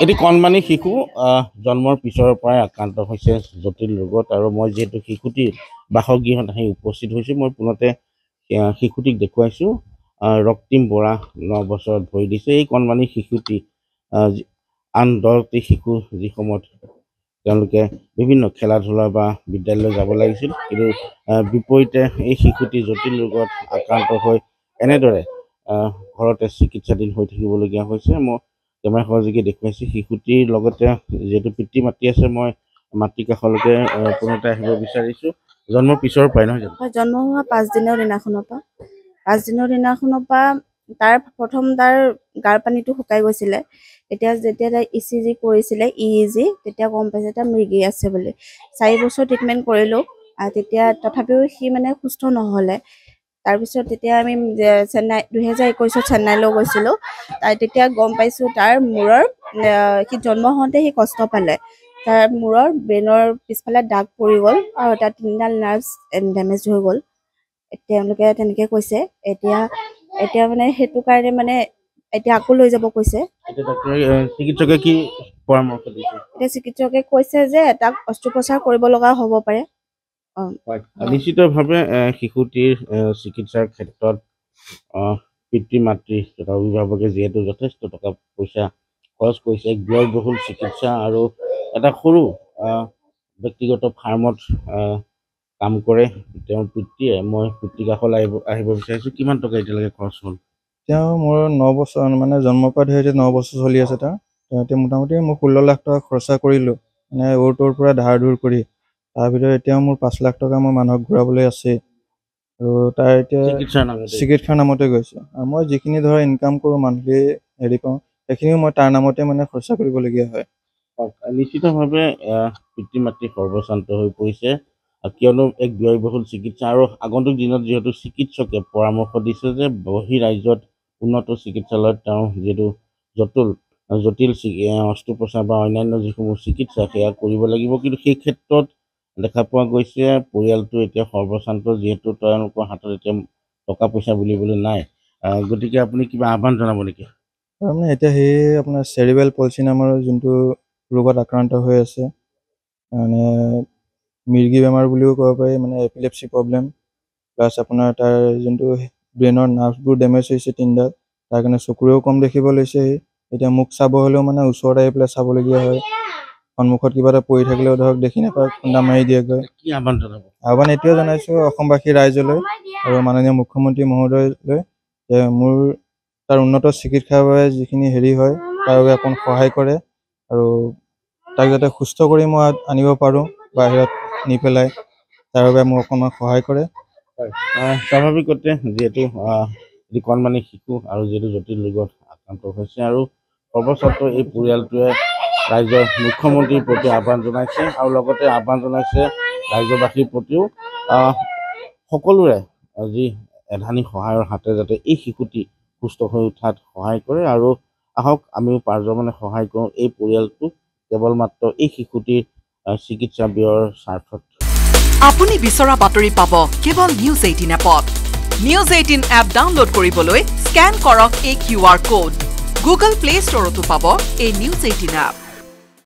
এটি কণমানি শিশু জন্মৰ পিছৰ পৰাই আক্ৰান্ত হৈছে জটিল ৰোগত আৰু মই যেহেতু শিশুটিৰ বাসগৃহত আহি উপস্থিত হৈছোঁ মই পুনতে শিশুটিক দেখুৱাইছোঁ ৰক্তিম বৰা 9 বছৰত ভৰি দিছে এই কণমানি শিশুটি আন 10টি শিশু যি সময়ত তেওঁলোকে বিভিন্ন খেলা ধূলা বা বিদ্যালয়লৈ যাব লাগিছিল কিন্তু বিপৰীতে এই শিশুটি জটিল ৰোগত আক্ৰান্ত হৈ এনেদৰে ঘৰতে চিকিৎসাধীন হৈ থাকিবলগীয়া হৈছে মই কেমেৰা সহযোগী দেখুৱাইছে শিশুটিৰ লগতে যেহেতু পিতৃ মাতৃ আছে মই মাতৃ কাষলৈকে পুনতে আহিব বিচাৰিছোঁ জন্মৰ পিছৰ পৰাই নহয় জানো জন্ম হোৱা 5 দিনৰ দিনাখনৰ পৰা তাৰ প্ৰথম তাৰ গাৰ পানীটো শুকাই গৈছিলে এতিয়া যেতিয়া তাই ECG কৰিছিলে EEG তেতিয়া গম পাইছে তাৰ মৃগী আছে বুলি 4 বছৰ ট্ৰিটমেণ্ট কৰিলোঁ তেতিয়া তথাপিও সি মানে সুস্থ নহ'লে তাৰপিছত তেতিয়া আমি চেন্নাই 2021 চেন্নাইলৈ গৈছিলোঁ তেতিয়া গম পাইছোঁ তাৰ মূৰৰ সি জন্ম হওঁতে সি কষ্ট পালে তাৰ মূৰৰ ব্ৰেইনৰ পিছফালে দাগ পৰি গ'ল আৰু তাৰ 3ডাল নাৰ্ভছ ডেমেজ হৈ গ'ল তেওঁলোকে তেনেকৈ কৈছে এতিয়া মানে সেইটো কাৰণে মানে এতিয়া আকৌ লৈ যাব কৈছে চিকিৎসকে কি পৰামৰ্শ দিছে এতিয়া চিকিৎসকে কৈছে যে তাক অস্ত্ৰোপচাৰ কৰিব লগা হ'ব পাৰে নিশ্চিতভাৱে শিশুটিৰ চিকিৎসাৰ ক্ষেত্ৰত পিতৃ মাতৃ তথা অভিভাৱকে যিহেতু যথেষ্ট টকা পইচা খৰচ কৰিছে ব্যয়বহুল চিকিৎসা আৰু এটা সৰু ব্যক্তিগত ফাৰ্মত কাম কৰে তেওঁৰ পিতৃয়ে মই পিতৃ কাষলৈ আহিব বিচাৰিছোঁ কিমান টকা এতিয়ালৈকে খৰচ হ'ল তেওঁ মোৰ 9 বছৰ মানে জন্মৰ পৰা ধৰি 9 বছৰ চলি আছে তেওঁ মোটামুটি মই 16 লাখ টকা খৰচা কৰিলোঁ মানে তোৰ পৰা ধাৰ ধুৰ কৰি তাৰ ভিতৰত এতিয়াও মোৰ 5 লাখ টকা মই মানুহক ঘূৰাবলৈ আছে আৰু তাৰ এতিয়া চিকিৎসাৰ নামতে গৈছে আৰু মই যিখিনি ধৰ ইনকাম কৰোঁ মান্থলি হেৰি কৰোঁ সেইখিনিও মই তাৰ নামতে মানে খৰচা কৰিবলগীয়া হয় নিশ্চিতভাৱে পিতৃ মাতৃ সৰ্বশান্ত হৈ পৰিছে কিয়নো এক ব্যয়বহুল চিকিৎসা আৰু আগন্তুক দিনত যিহেতু চিকিৎসকে পৰামৰ্শ দিছে যে বহিঃৰাজ্যত উন্নত চিকিৎসালয়ত তেওঁ যিহেতু জটিল অস্ত্ৰোপচাৰ বা অন্যান্য যিসমূহ চিকিৎসা সেয়া কৰিব লাগিব কিন্তু সেই ক্ষেত্ৰত দেখা পোৱা গৈছে পৰিয়ালটো এতিয়া সৰ্বশান্ত যিহেতু তেওঁলোকৰ হাতত এতিয়া টকা পইচা বুলিবলৈ নাই গতিকে আপুনি কিবা আহ্বান জনাব নেকি তাৰমানে এতিয়া সেই আপোনাৰ চেৰিবেল পলচি নামৰ যোনটো ৰোগত আক্ৰান্ত হৈ আছে মানে মিৰ্গী বেমাৰ বুলিও ক'ব পাৰি মানে এপিলেপসি প্ৰব্লেম প্লাছ আপোনাৰ তাৰ যোনটো ব্ৰেইনৰ নাৰ্ভবোৰ ডেমেজ হৈছে 3ডাল তাৰ কাৰণে চকুৰেও কম দেখিব লৈছে এতিয়া মুখ চাব হ'লেও মানে ওচৰত আহি পেলাই চাবলগীয়া হয় সন্মুখত কিবা এটা পৰি থাকিলেও ধৰক দেখি নাপায় খুন্দা মাৰি দিয়েগৈ কি আহ্বান জনাব আহ্বান এইটোৱে জনাইছোঁ অসমবাসী ৰাইজলৈ আৰু মাননীয় মুখ্যমন্ত্ৰী মহোদয়লৈ যে মোৰ তাৰ উন্নত চিকিৎসাৰ বাবে যিখিনি হেৰি হয় তাৰ বাবে অকণ সহায় কৰে আৰু তাক যাতে সুস্থ কৰি মই আনিব পাৰোঁ বাহিৰত নি পেলাই তাৰ বাবে মোক অকণমান সহায় কৰে স্বাভাৱিকতে যিহেতু কণমানি শিশু আৰু যিহেতু জটিল ৰোগত আক্ৰান্ত হৈছে আৰু সৰ্বশান্ত এই পৰিয়ালটোৱে ৰাজ্যৰ মুখ্যমন্ত্ৰীৰ প্ৰতি আহ্বান জনাইছে আৰু লগতে আহ্বান জনাইছে ৰাজ্যবাসীৰ প্ৰতিও সকলোৰে যি এধানি সহায়ৰ হাতে যাতে এই শিশুটি সুস্থ হৈ উঠাত সহায় কৰে আৰু আহক আমিও পাৰ্যমানে সহায় কৰোঁ এই পৰিয়ালটোক কেৱল মাত্ৰ এই শিশুটিৰ চিকিৎসা ব্যয়ৰ স্বাৰ্থত আপুনি বিচৰা বাতৰি পাব কেৱল নিউজ 18 এপত নিউজ 18 এপ ডাউনলোড কৰিবলৈ স্ক্যান কৰক এই QR কোড গুগল প্লে ষ্টৰতো পাব এই নিউজ 18 এপ